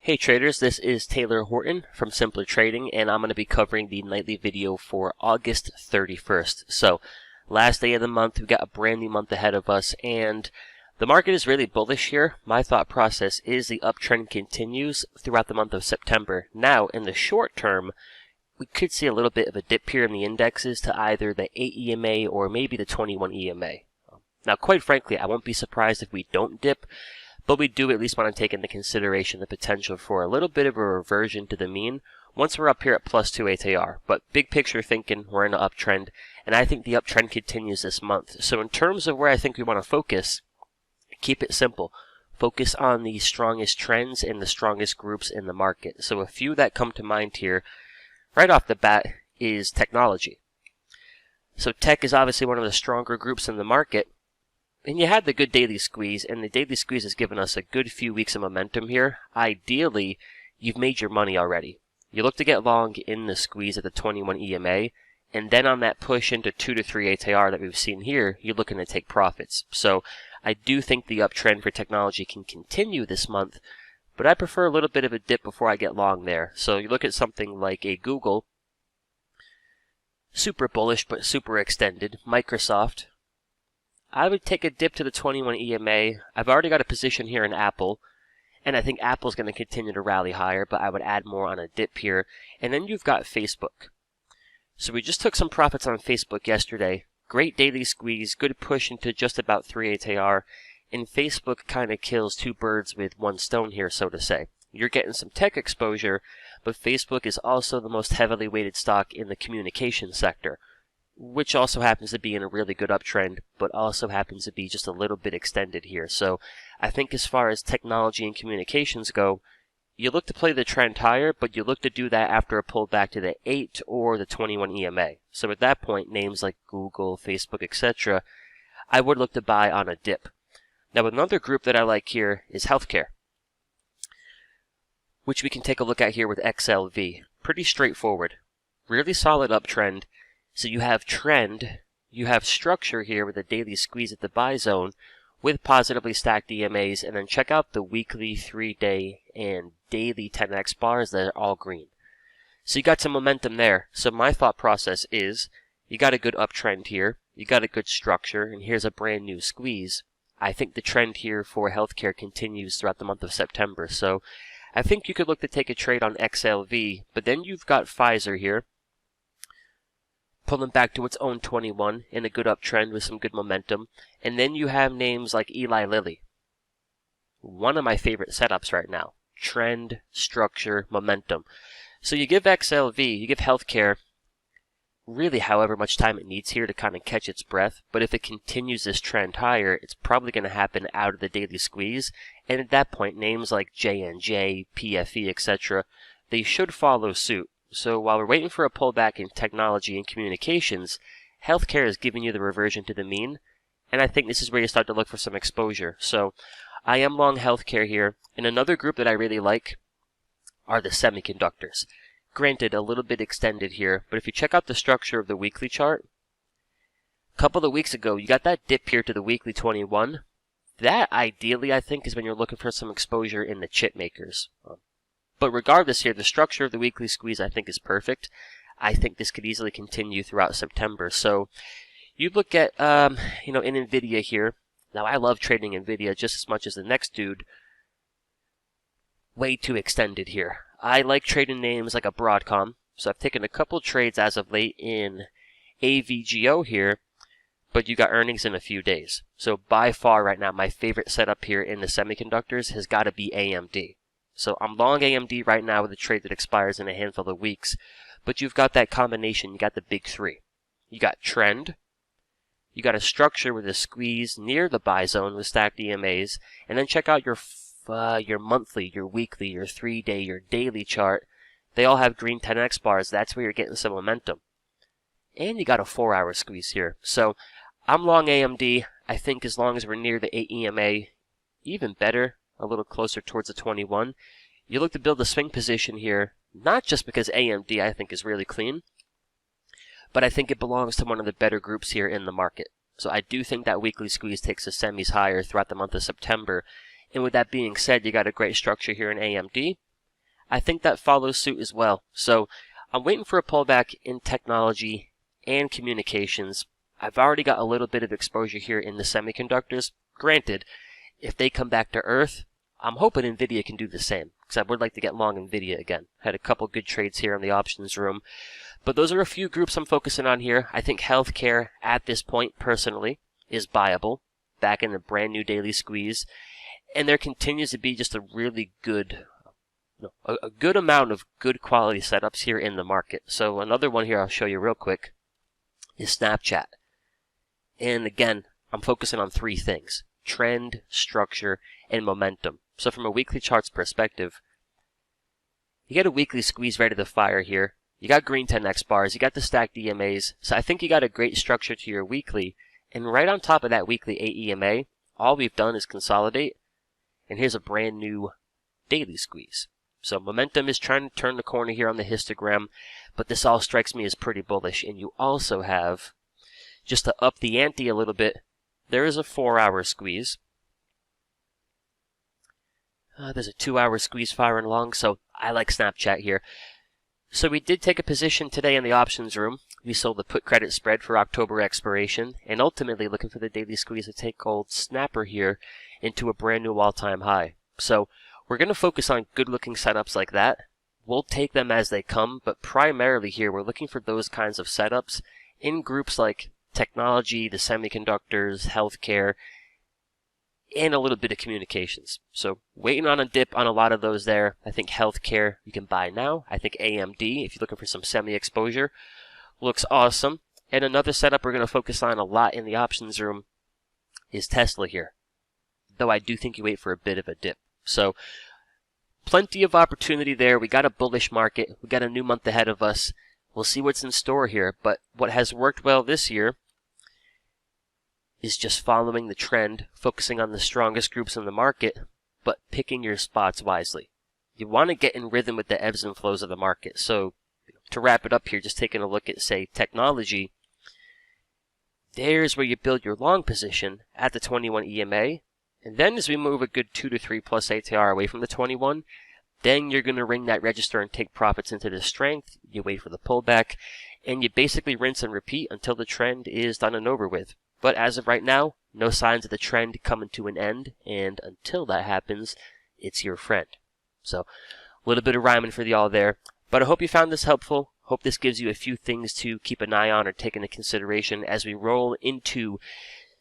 Hey traders, this is Taylor Horton from Simpler Trading, and I'm going to be covering the nightly video for August 31st. So, last day of the month, we've got a brand new month ahead of us, and the market is really bullish here. My thought process is the uptrend continues throughout the month of September. Now, in the short term, we could see a little bit of a dip here in the indexes to either the 8 EMA or maybe the 21 EMA. Now, quite frankly, I won't be surprised if we don't dip, but we do at least want to take into consideration the potential for a little bit of a reversion to the mean once we're up here at plus 2 ATR. But big picture thinking, we're in an uptrend, and I think the uptrend continues this month. So in terms of where I think we want to focus, keep it simple. Focus on the strongest trends and the strongest groups in the market. So a few that come to mind here right off the bat is technology. So tech is obviously one of the stronger groups in the market. And you had the good daily squeeze, and the daily squeeze has given us a good few weeks of momentum here. Ideally, you've made your money already. You look to get long in the squeeze at the 21 EMA, and then on that push into 2 to 3 ATR that we've seen here, you're looking to take profits. So I do think the uptrend for technology can continue this month, but I prefer a little bit of a dip before I get long there. So you look at something like a Google, super bullish but super extended, Microsoft. I would take a dip to the 21 EMA. I've already got a position here in Apple, and I think Apple's going to continue to rally higher, but I would add more on a dip here. And then you've got Facebook. So we just took some profits on Facebook yesterday. Great daily squeeze, good push into just about 3 ATR, and Facebook kind of kills two birds with one stone here, so to say. You're getting some tech exposure, but Facebook is also the most heavily weighted stock in the communication sector, which also happens to be in a really good uptrend, but also happens to be just a little bit extended here. So I think as far as technology and communications go, you look to play the trend higher, but you look to do that after a pullback to the 8 or the 21 EMA. So at that point, names like Google, Facebook, etc., I would look to buy on a dip. Now another group that I like here is healthcare, which we can take a look at here with XLV. Pretty straightforward. Really solid uptrend. So you have trend, you have structure here with a daily squeeze at the buy zone with positively stacked EMAs, and then check out the weekly, 3-day, and daily 10x bars that are all green. So you got some momentum there. So my thought process is, you got a good uptrend here, you got a good structure, and here's a brand new squeeze. I think the trend here for healthcare continues throughout the month of September. So I think you could look to take a trade on XLV, but then you've got Pfizer here, pulling back to its own 21 in a good uptrend with some good momentum. And then you have names like Eli Lilly. One of my favorite setups right now. Trend, structure, momentum. So you give XLV, you give healthcare, really however much time it needs here to kind of catch its breath. But if it continues this trend higher, it's probably going to happen out of the daily squeeze. And at that point, names like J&J, PFE, etc., they should follow suit. So while we're waiting for a pullback in technology and communications, healthcare is giving you the reversion to the mean, and I think this is where you start to look for some exposure. So I am long healthcare here, and another group that I really like are the semiconductors. Granted, a little bit extended here, but if you check out the structure of the weekly chart, a couple of weeks ago, you got that dip here to the weekly 21. That, ideally, I think, is when you're looking for some exposure in the chip makers. But regardless here, the structure of the weekly squeeze I think is perfect. I think this could easily continue throughout September. So you look at, in NVIDIA here. Now I love trading NVIDIA just as much as the next dude. Way too extended here. I like trading names like a Broadcom. So I've taken a couple trades as of late in AVGO here. But you got earnings in a few days. So by far right now, my favorite setup here in the semiconductors has got to be AMD. So I'm long AMD right now with a trade that expires in a handful of weeks. But you've got that combination. You got the big three. You got trend. You got a structure with a squeeze near the buy zone with stacked EMAs. And then check out your monthly, your weekly, your 3-day, your daily chart. They all have green 10x bars. That's where you're getting some momentum. And you got a 4-hour squeeze here. So I'm long AMD. I think as long as we're near the 8 EMA, even better. A little closer towards the 21. You look to build a swing position here, not just because AMD I think is really clean, but I think it belongs to one of the better groups here in the market. So I do think that weekly squeeze takes the semis higher throughout the month of September. And with that being said, you got a great structure here in AMD. I think that follows suit as well. So I'm waiting for a pullback in technology and communications. I've already got a little bit of exposure here in the semiconductors. Granted, if they come back to earth, I'm hoping Nvidia can do the same, because I would like to get long Nvidia again. Had a couple good trades here in the options room. But those are a few groups I'm focusing on here. I think healthcare at this point, personally, is buyable. Back in a brand new daily squeeze. And there continues to be just a really good, a good amount of good quality setups here in the market. So another one here I'll show you real quick is Snapchat. And again, I'm focusing on three things: trend, structure, and momentum. So from a weekly charts perspective, you get a weekly squeeze ready to fire here. You got green 10x bars, you got the stacked EMAs. So I think you got a great structure to your weekly. And right on top of that weekly 8 EMA, all we've done is consolidate. And here's a brand new daily squeeze. So momentum is trying to turn the corner here on the histogram, but this all strikes me as pretty bullish. And you also have, just to up the ante a little bit, there is a 4-hour squeeze. There's a 2-hour squeeze firing along, so I like Snapchat here. So we did take a position today in the options room. We sold the put credit spread for October expiration, and ultimately looking for the daily squeeze to take old Snapper here into a brand new all-time high. So we're going to focus on good-looking setups like that. We'll take them as they come, but primarily here we're looking for those kinds of setups in groups like technology, the semiconductors, healthcare, and a little bit of communications. So waiting on a dip on a lot of those there. I think healthcare you can buy now. I think AMD, if you're looking for some semi-exposure, looks awesome. And another setup we're going to focus on a lot in the options room is Tesla here. Though I do think you wait for a bit of a dip. So plenty of opportunity there. We got a bullish market. We got a new month ahead of us. We'll see what's in store here. But what has worked well this year is just following the trend, focusing on the strongest groups in the market, but picking your spots wisely. You want to get in rhythm with the ebbs and flows of the market. So to wrap it up here, just taking a look at, say, technology, there's where you build your long position at the 21 EMA, and then as we move a good 2 to 3 plus ATR away from the 21, then you're going to ring that register and take profits into the strength. You wait for the pullback, and you basically rinse and repeat until the trend is done and over with. But as of right now, no signs of the trend coming to an end, and until that happens, it's your friend. So, a little bit of rhyming for y'all there. But I hope you found this helpful. Hope this gives you a few things to keep an eye on or take into consideration as we roll into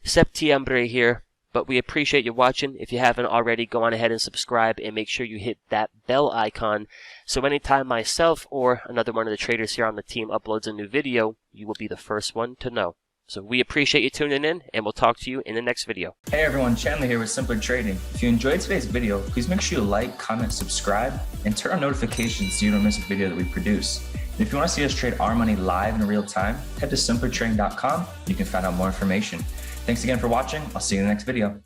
Septiembre here. But we appreciate you watching. If you haven't already, go on ahead and subscribe and make sure you hit that bell icon. So anytime myself or another one of the traders here on the team uploads a new video, you will be the first one to know. So we appreciate you tuning in, and we'll talk to you in the next video. Hey everyone, Chandler here with Simpler Trading. If you enjoyed today's video, please make sure you like, comment, subscribe, and turn on notifications so you don't miss a video that we produce. And if you want to see us trade our money live in real time, head to simplertrading.com. You can find out more information. Thanks again for watching. I'll see you in the next video.